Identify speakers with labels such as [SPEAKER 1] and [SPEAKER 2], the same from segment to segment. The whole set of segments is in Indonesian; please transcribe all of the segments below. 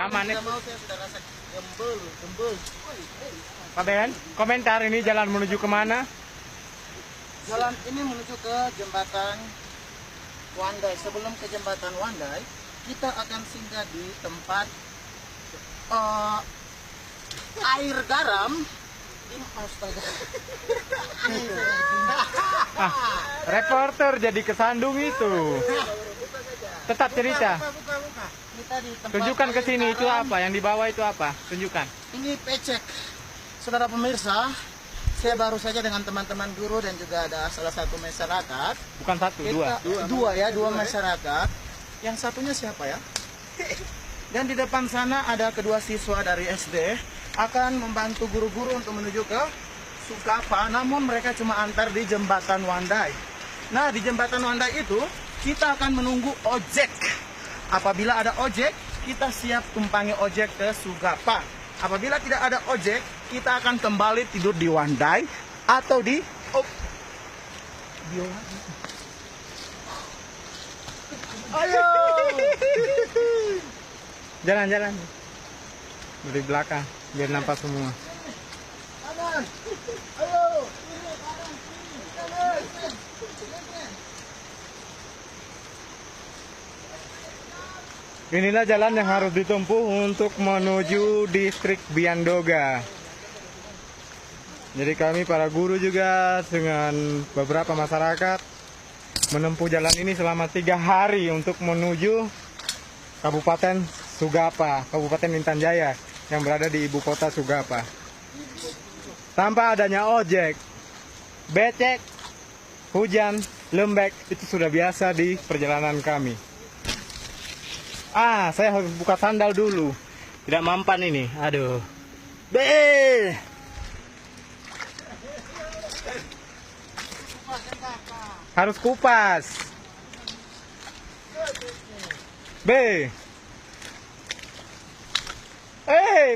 [SPEAKER 1] aman nih.
[SPEAKER 2] Tidak mau, saya sudah rasa gembel.
[SPEAKER 1] Pak Ben, komentar ini jalan menuju kemana?
[SPEAKER 2] Jalan ini menuju ke jembatan Wandai. Sebelum ke jembatan Wandai, kita akan singgah di tempat air garam. Astaga.
[SPEAKER 1] Reporter jadi kesandung itu. Tetap cerita.
[SPEAKER 2] Kita di tempat
[SPEAKER 1] Tunjukkan ke
[SPEAKER 2] air
[SPEAKER 1] sini itu
[SPEAKER 2] garam.
[SPEAKER 1] apa? Yang di bawah itu apa? Tunjukkan.
[SPEAKER 2] Ini pecek. Saudara pemirsa, saya baru saja dengan teman-teman guru dan juga ada salah satu masyarakat.
[SPEAKER 1] Bukan satu, dua.
[SPEAKER 2] Dua masyarakat. Yang satunya siapa ya? Dan di depan sana ada kedua siswa dari SD akan membantu guru-guru untuk menuju ke Sugapa, namun mereka cuma antar di jembatan Wandai. Nah, di jembatan Wandai itu kita akan menunggu ojek. Apabila ada ojek, kita siap tumpangi ojek ke Sugapa. Apabila tidak ada ojek, kita akan kembali tidur di Wandai atau di Ayo.
[SPEAKER 1] Jalan-jalan. Dari belakang, biar nampak semua.
[SPEAKER 2] Kanan. Ayo. Kiri, kanan, kiri. Kanan.
[SPEAKER 1] Inilah jalan yang harus ditempuh untuk menuju distrik Biandoga. Jadi kami para guru juga dengan beberapa masyarakat menempuh jalan ini selama 3 hari untuk menuju Kabupaten Sugapa, Kabupaten Intan Jaya yang berada di ibu kota Sugapa. Tanpa adanya ojek, becek, hujan, lembek itu sudah biasa di perjalanan kami. Saya harus buka sandal dulu. Tidak mampan ini. Aduh. Harus kupas.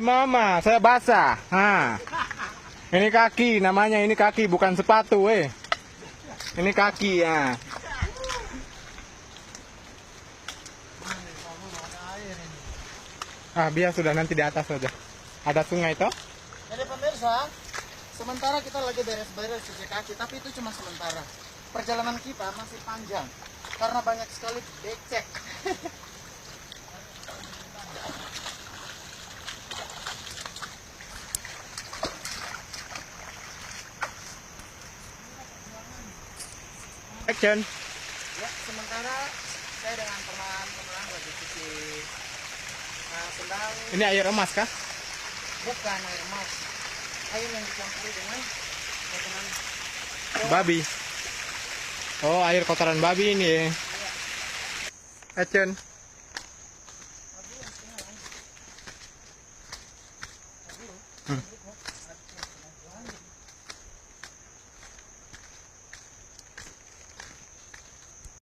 [SPEAKER 1] Mama, saya basah. Ini kaki, namanya ini kaki, bukan sepatu, Ini kaki, ya. Biar sudah nanti di atas saja. Ada sungai toh?
[SPEAKER 2] Jadi pemirsa, sementara kita lagi beres-beres cuci kaki, tapi itu cuma sementara. Perjalanan kita masih panjang karena banyak sekali becek.
[SPEAKER 1] Action.
[SPEAKER 2] Ya, sementara saya dengan teman-teman lagi cuci sendal.
[SPEAKER 1] Ini air emas kah?
[SPEAKER 2] Bukan air emas, air yang dicampuri dengan kotoran
[SPEAKER 1] Babi. Oh, air kotoran babi ini. Action.